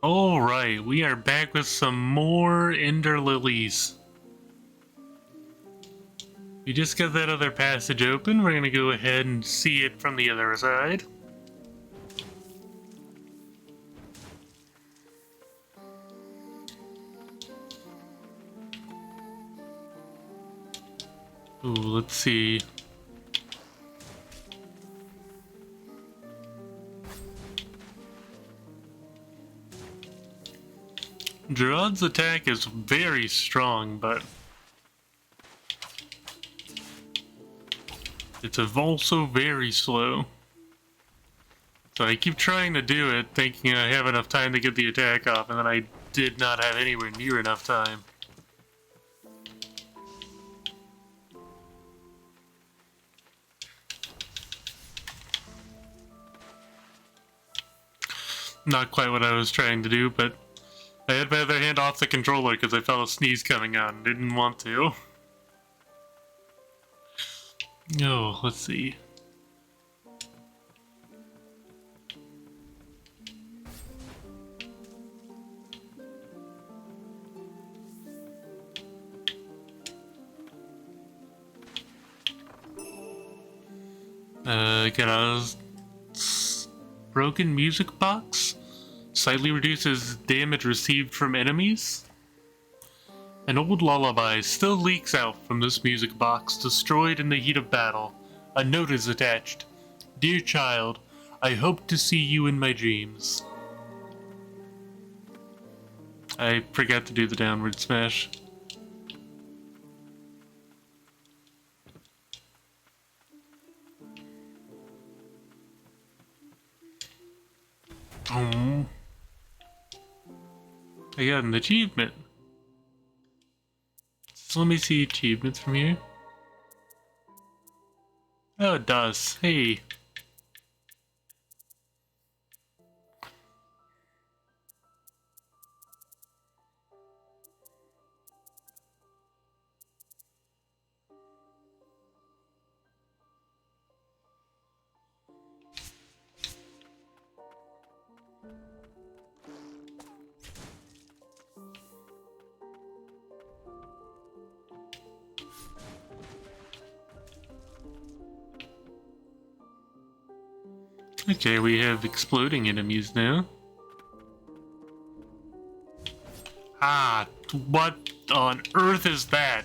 Alright, we are back with some more Ender Lilies. We just got that other passage open. We're gonna go ahead and see it from the other side. Ooh, let's see. Gerard's attack is very strong, but it's also very slow. So I keep trying to do it, thinking I have enough time to get the attack off, and then I did not have anywhere near enough time. Not quite what I was trying to do, but I had my other hand off the controller because I felt a sneeze coming on and didn't want to. Oh, let's see. Got a broken music box. Slightly reduces damage received from enemies. An old lullaby still leaks out from this music box, destroyed in the heat of battle. A note is attached. Dear child, I hope to see you in my dreams. I forgot to do the downward smash. I got an achievement. So let me see achievements from here. Oh, it does. Hey. Okay, we have exploding enemies now. Ah, what on earth is that?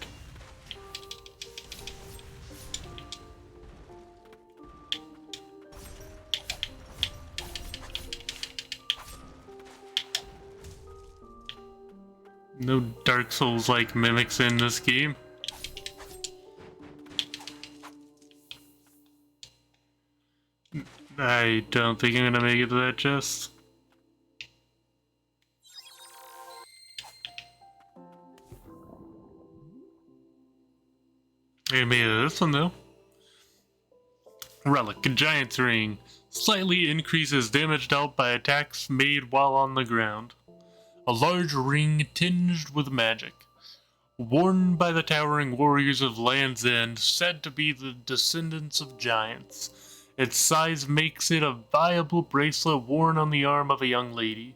No Dark Souls-like mimics in this game. I don't think I'm gonna make it to that chest. I made it to this one though. Relic, a giant's ring. Slightly increases damage dealt by attacks made while on the ground. A large ring tinged with magic. Worn by the towering warriors of Land's End, said to be the descendants of giants. Its size makes it a viable bracelet worn on the arm of a young lady.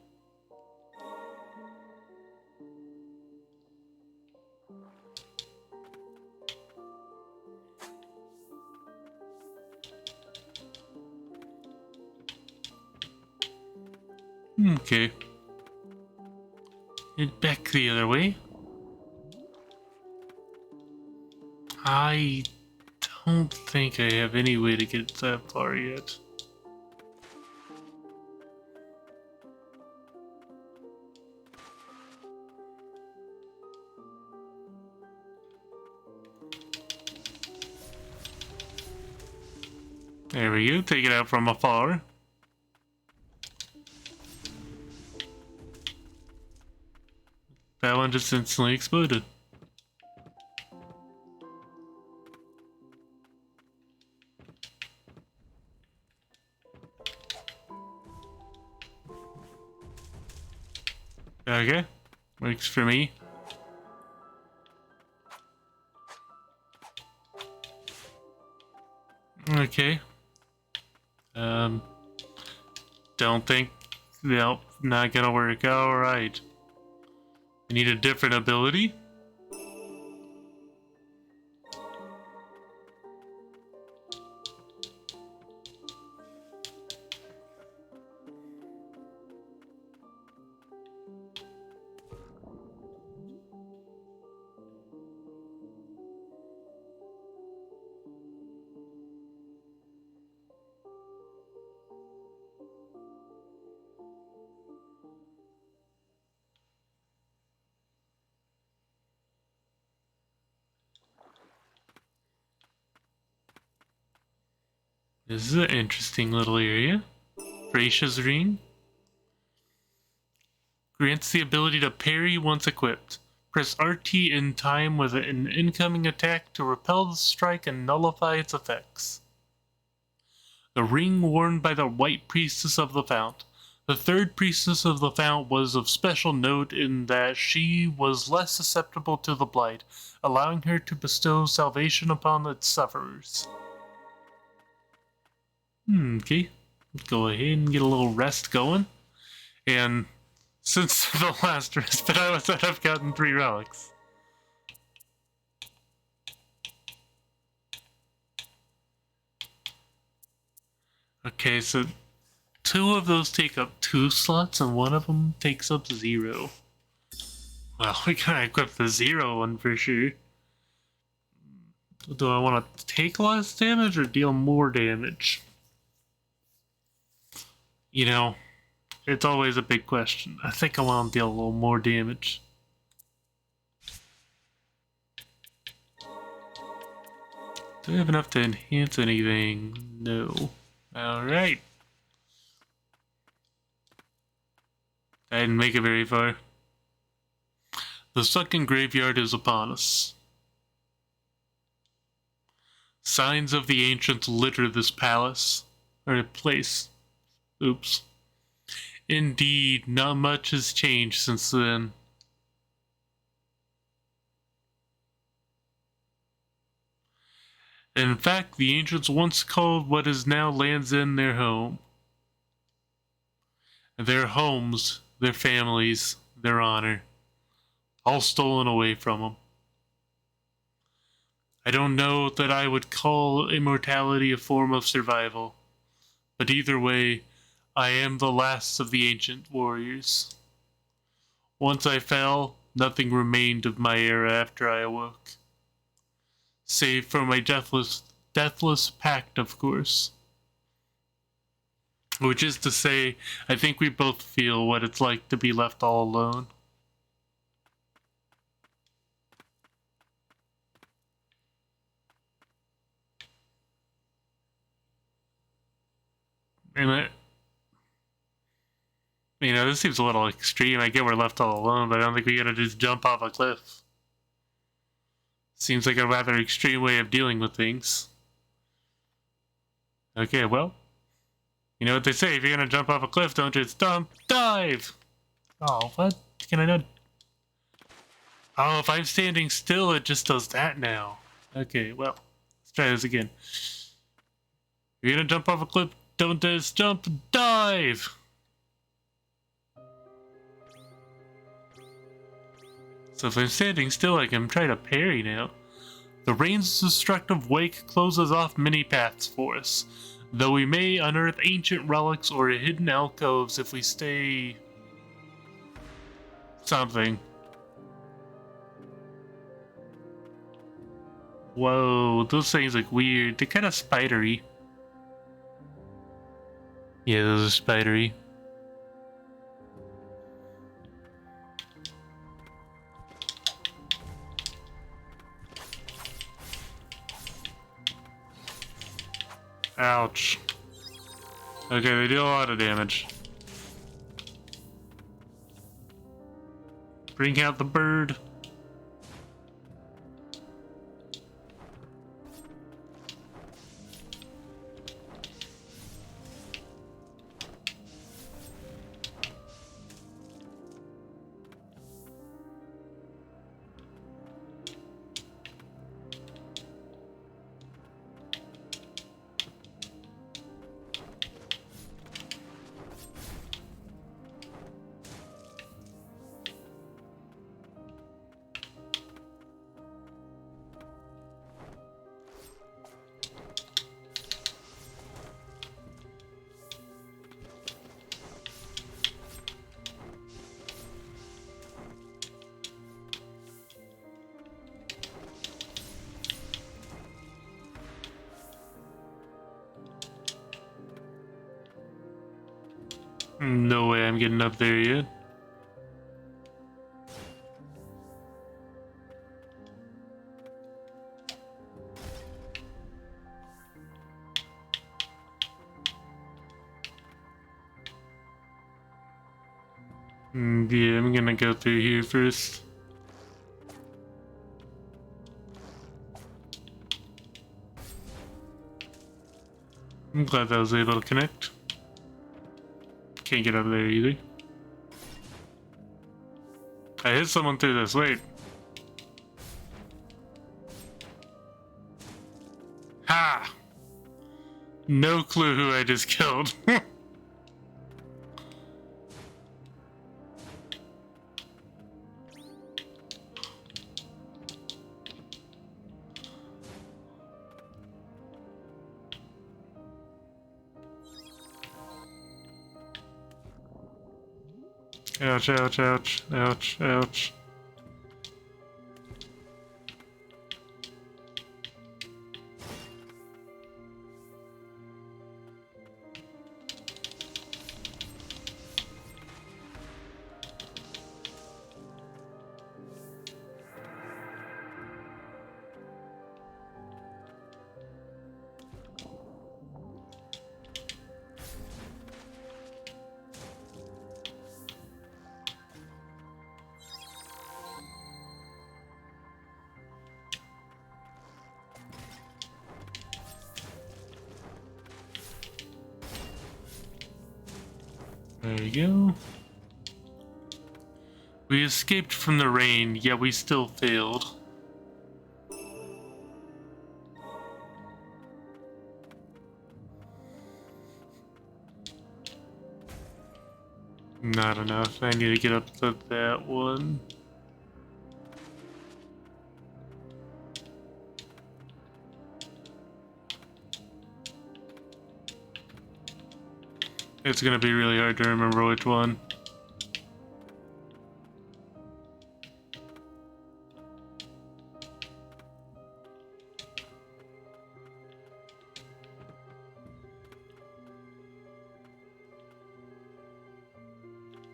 Okay. Head back the other way. I don't think I have any way to get that far yet. There we go, take it out from afar. That one just instantly exploded. Okay, works for me. Okay. Don't think Nope, not gonna work. Alright. I need a different ability. This is an interesting little area. Gracious Ring. Grants the ability to parry once equipped. Press RT in time with an incoming attack to repel the strike and nullify its effects. The ring worn by the White Priestess of the Fount. The third Priestess of the Fount was of special note in that she was less susceptible to the blight, allowing her to bestow salvation upon its sufferers. Okay. Let's go ahead and get a little rest going. And since the last rest that I was at, I've gotten 3 relics. Okay, so 2 of those take up 2 slots, and 1 of them takes up 0. Well, we gotta equip the 0 one for sure. Do I want to take less damage or deal more damage? You know, it's always a big question. I think I want to deal a little more damage. Do I have enough to enhance anything? No. Alright. I didn't make it very far. The sunken graveyard is upon us. Signs of the ancients litter this palace. Or place. Oops. Indeed, not much has changed since then. In fact, the ancients once called what is now Land's End their home. Their homes, their families, their honor, all stolen away from them. I don't know that I would call immortality a form of survival, but either way, I am the last of the ancient warriors. Once I fell, nothing remained of my era after I awoke. Save for my deathless pact, of course. Which is to say, I think we both feel what it's like to be left all alone. And this seems a little extreme. I get we're left all alone, but I don't think we gotta just jump off a cliff. Seems like a rather extreme way of dealing with things. Okay, well, you know what they say, if you're gonna jump off a cliff, don't just dive! Oh, what? Can I not? Oh, if I'm standing still, it just does that now. Okay, well, let's try this again. If you're gonna jump off a cliff, don't just jump, dive! So if I'm standing still, I can try to parry now. The rain's destructive wake closes off many paths for us, though we may unearth ancient relics or hidden alcoves if we stay... something. Whoa, those things look weird. They're kind of spidery. Yeah, those are spidery. Ouch. Okay, they do a lot of damage. Bring out the bird. No way I'm getting up there yet. Yeah, I'm gonna go through here first. I'm glad I was able to connect. Can't get up there either. I hit someone through this, wait. Ha! No clue who I just killed. Ouch, ouch, ouch, ouch, ouch. There we go. We escaped from the rain, yet we still failed. Not enough. I need to get up to that one. It's gonna be really hard to remember which one.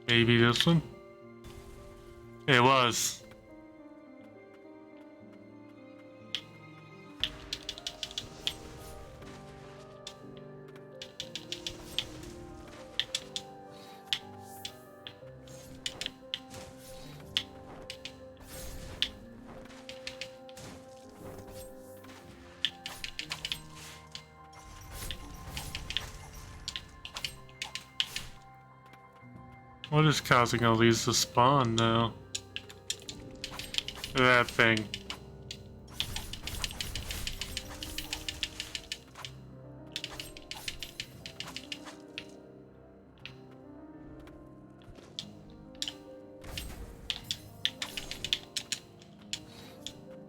Maybe this one? It was. What is causing all these to spawn now? That thing.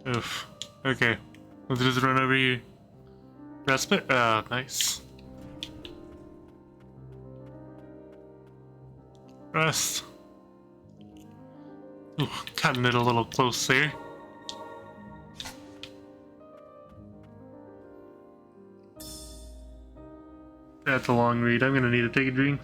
Oof. Okay. Let's just run over here. Respite? Ah, nice. Rest. Ooh, cutting it a little close there. That's a long read. I'm gonna need to take a drink.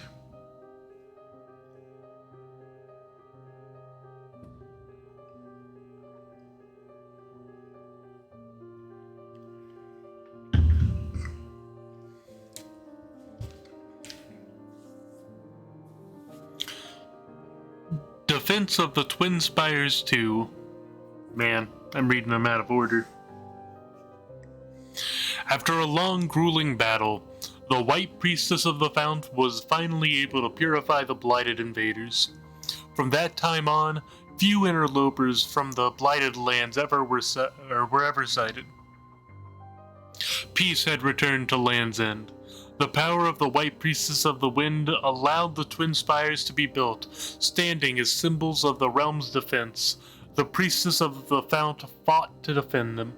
Defense of the Twin Spires 2. Man, I'm reading them out of order. After a long, grueling battle, the White Priestess of the Fount was finally able to purify the blighted invaders. From that time on, few interlopers from the blighted lands were ever sighted. Peace had returned to Land's End. The power of the White Priestess of the Wind allowed the Twin Spires to be built, standing as symbols of the realm's defense. The Priestess of the Fount fought to defend them.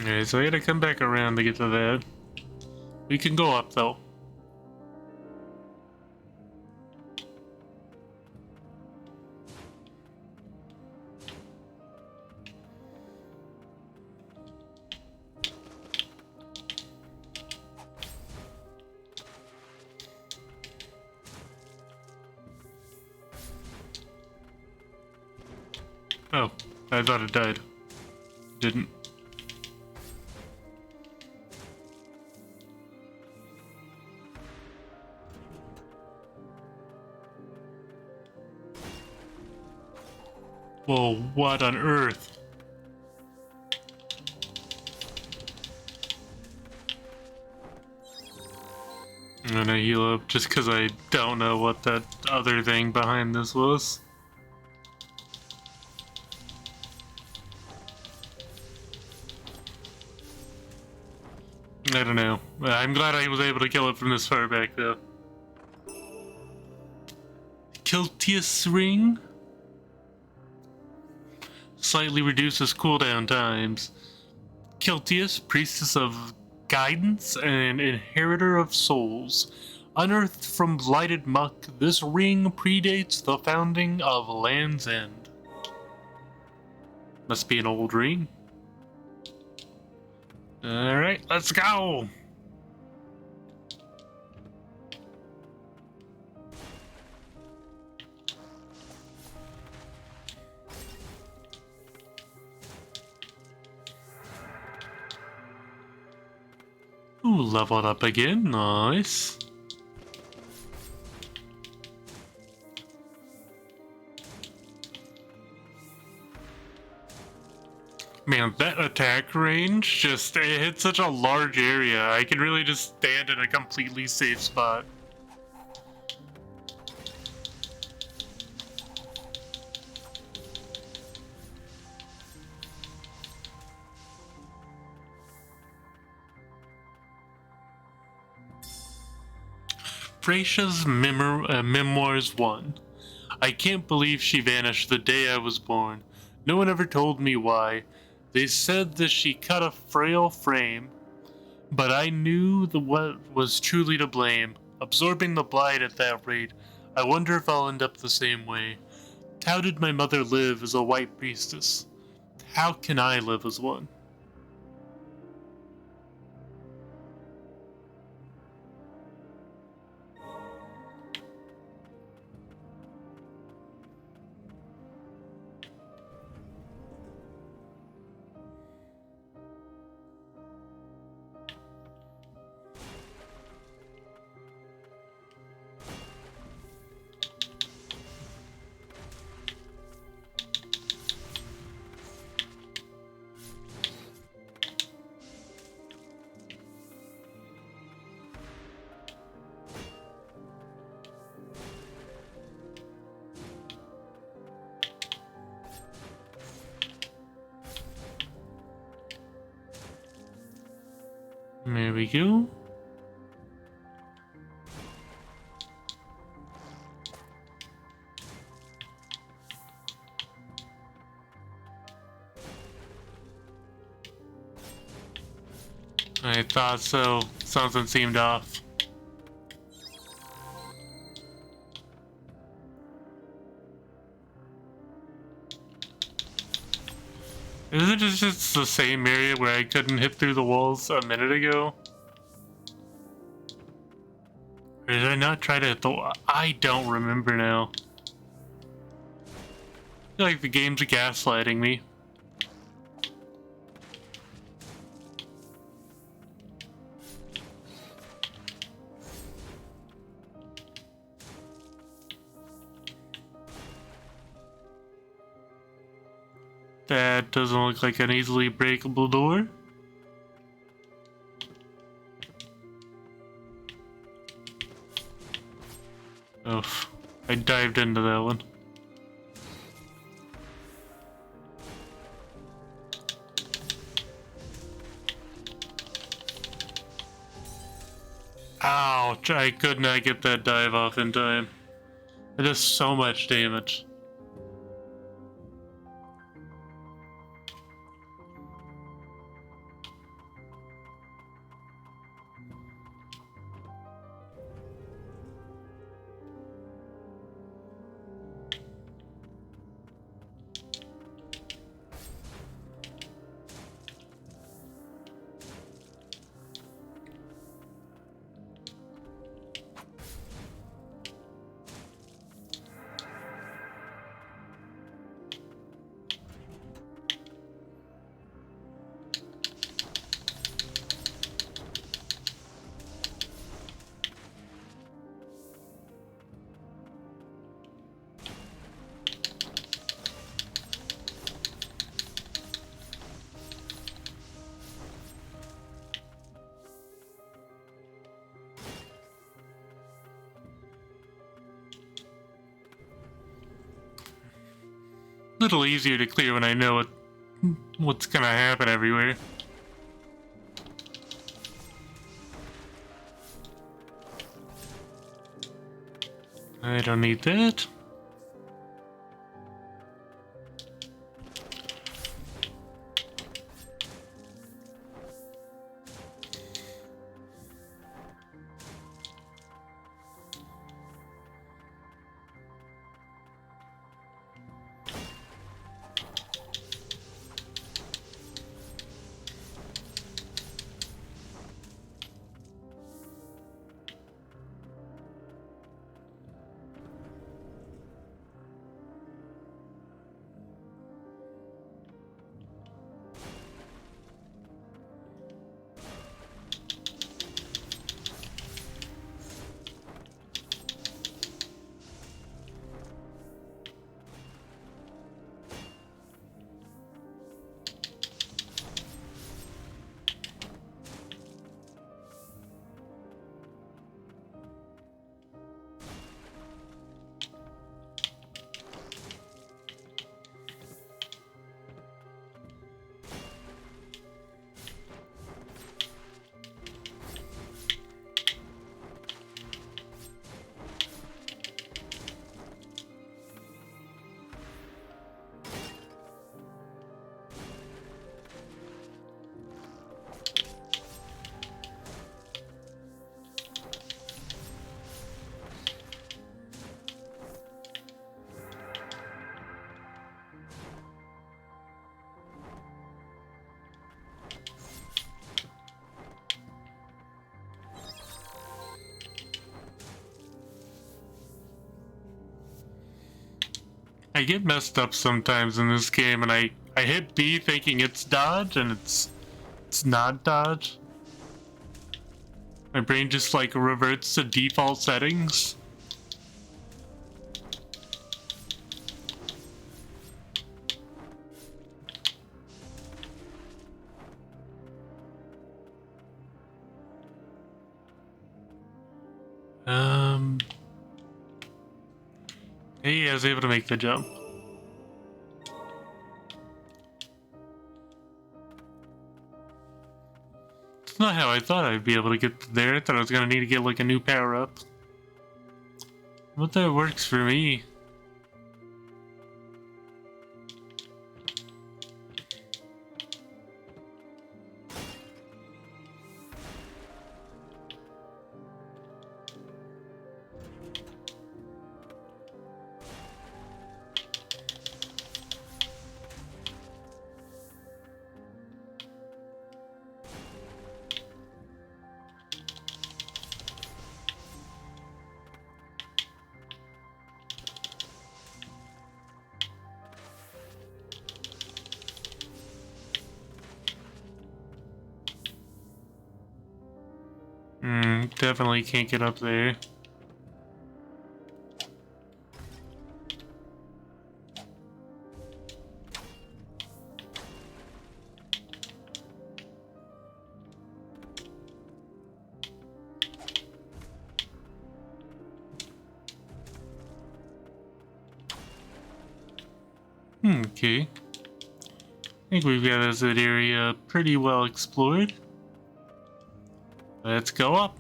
Alright, so I gotta come back around to get to that. We can go up though. Oh, I thought it died. Didn't. Whoa, what on earth? I'm gonna heal up just because I don't know what that other thing behind this was. I don't know. I'm glad I was able to kill it from this far back, though. Quietus ring? Slightly reduces cooldown times. Quietus, priestess of guidance and inheritor of souls. Unearthed from blighted muck, this ring predates the founding of Land's End. Must be an old ring. Alright, let's go! Ooh, leveled up again, nice. Man, that attack range just, it hits such a large area. I can really just stand in a completely safe spot. Frasia's Memoirs 1. I can't believe she vanished the day I was born. No one ever told me why. They said that she cut a frail frame, but I knew what was truly to blame. Absorbing the blight at that rate, I wonder if I'll end up the same way. How did my mother live as a white priestess? How can I live as one? There we go. I thought so. Something seemed off. Isn't it just the same area where I couldn't hit through the walls a minute ago? Or did I not try to hit the wall? I don't remember now. I feel like the game's gaslighting me. That doesn't look like an easily breakable door. Oof. I dived into that one. Ouch, I could not get that dive off in time. It does so much damage. little easier to clear when I know what's gonna happen everywhere. I don't need that. I get messed up sometimes in this game, and I hit B thinking it's dodge, and it's not dodge. My brain just like reverts to default settings. Hey, I was able to make the jump. It's not how I thought I'd be able to get there. I thought I was gonna need to get like a new power up. But that works for me. Definitely can't get up there. Okay. I think we've got this area pretty well explored. Let's go up.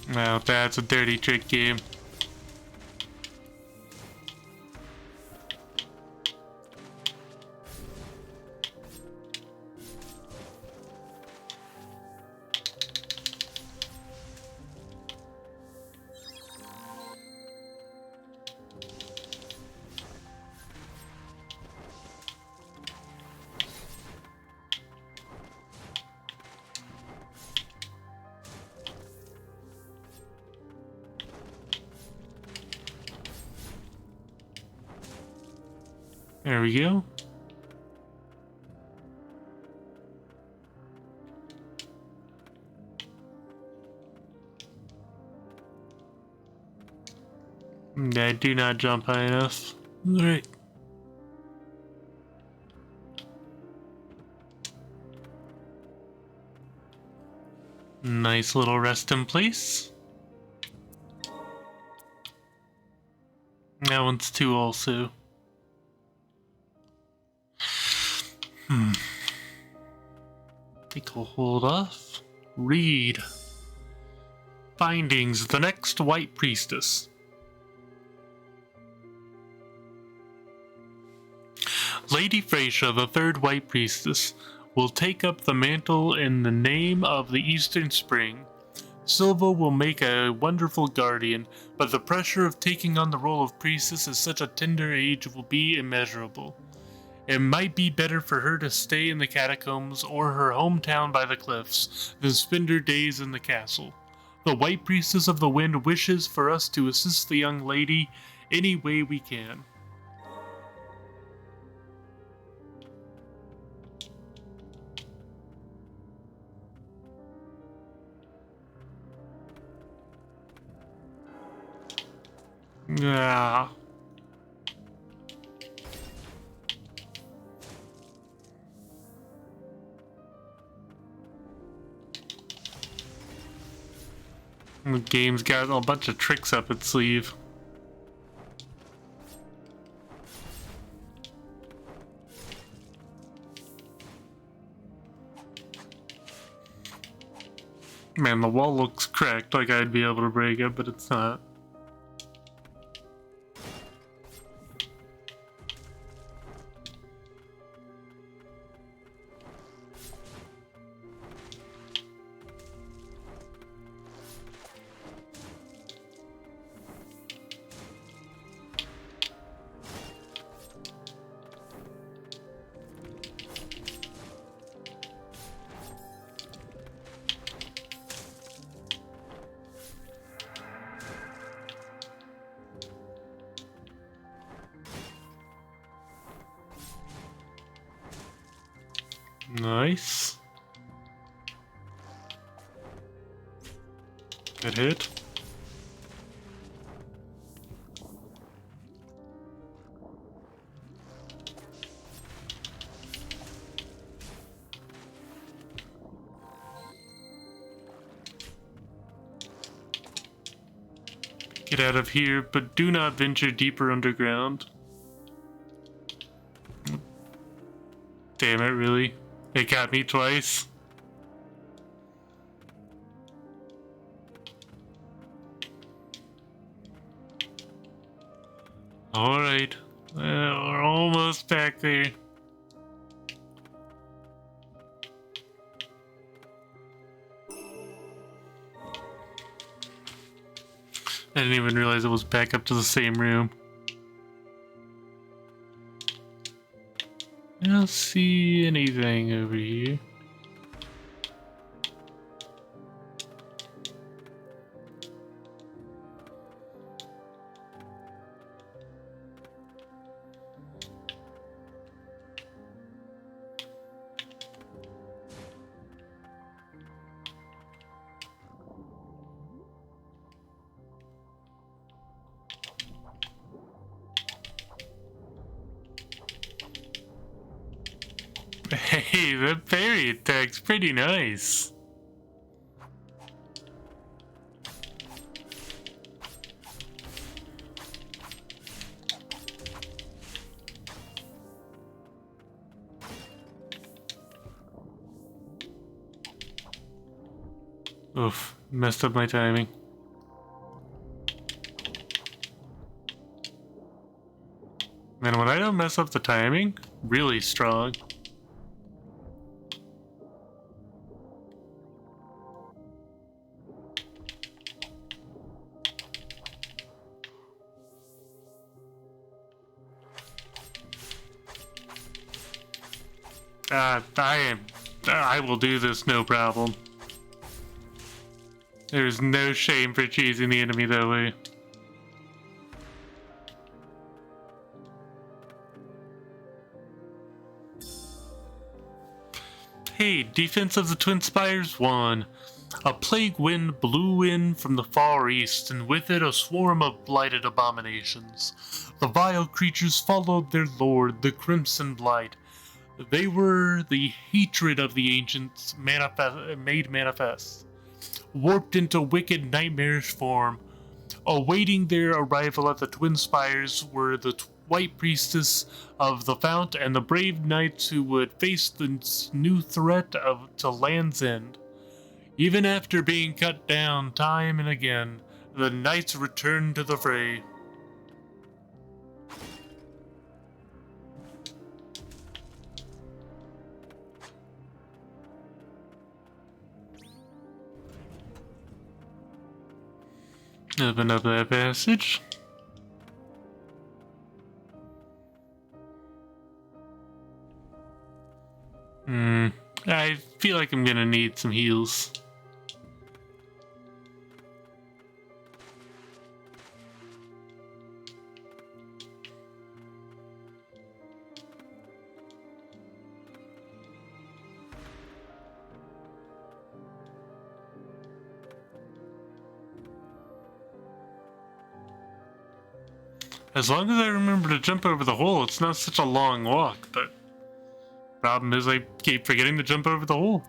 Now that's a dirty trick game. There we go. I do not jump high enough. Alright. Nice little resting place. That one's two also. Think I'll hold off. Read. Findings. The next White Priestess. Lady Freysia, the third White Priestess, will take up the mantle in the name of the Eastern Spring. Silva will make a wonderful guardian, but the pressure of taking on the role of priestess at such a tender age will be immeasurable. It might be better for her to stay in the catacombs or her hometown by the cliffs than spend her days in the castle. The White Priestess of the Wind wishes for us to assist the young lady any way we can. Yeah. The game's got a bunch of tricks up its sleeve. Man, the wall looks cracked, like I'd be able to break it, but it's not. Nice. Good hit. Get out of here, but do not venture deeper underground. Damn it, really? It got me twice. Alright. We're almost back there. I didn't even realize it was back up to the same room. I don't see anything over here. Hey, the parry attack's pretty nice. Oof, messed up my timing. Man, when I don't mess up the timing, really strong. I will do this no problem. There's no shame for cheesing the enemy that way. Hey, defense of the Twin Spires 1. A plague wind blew in from the far east, and with it a swarm of blighted abominations. The vile creatures followed their lord, the Crimson Blight. They were the hatred of the ancients made manifest. warped into wicked, nightmarish form. Awaiting their arrival at the Twin Spires were the White Priestess of the Fount and the brave knights who would face the new threat to Land's End. Even after being cut down time and again, the knights returned to the fray. Open up that passage. I feel like I'm gonna need some heals. As long as I remember to jump over the hole, it's not such a long walk, but problem is I keep forgetting to jump over the hole.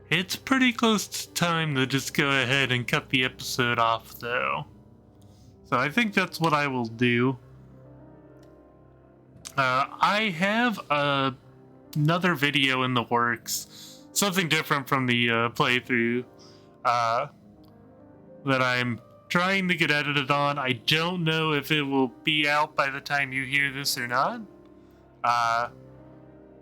It's pretty close to time to just go ahead and cut the episode off, though. So I think that's what I will do. I have another video in the works. Something different from the playthrough that I'm trying to get edited on. I don't know if it will be out by the time you hear this or not.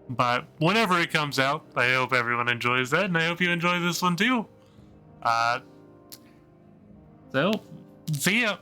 But whenever it comes out, I hope everyone enjoys that, and I hope you enjoy this one too. So, see ya!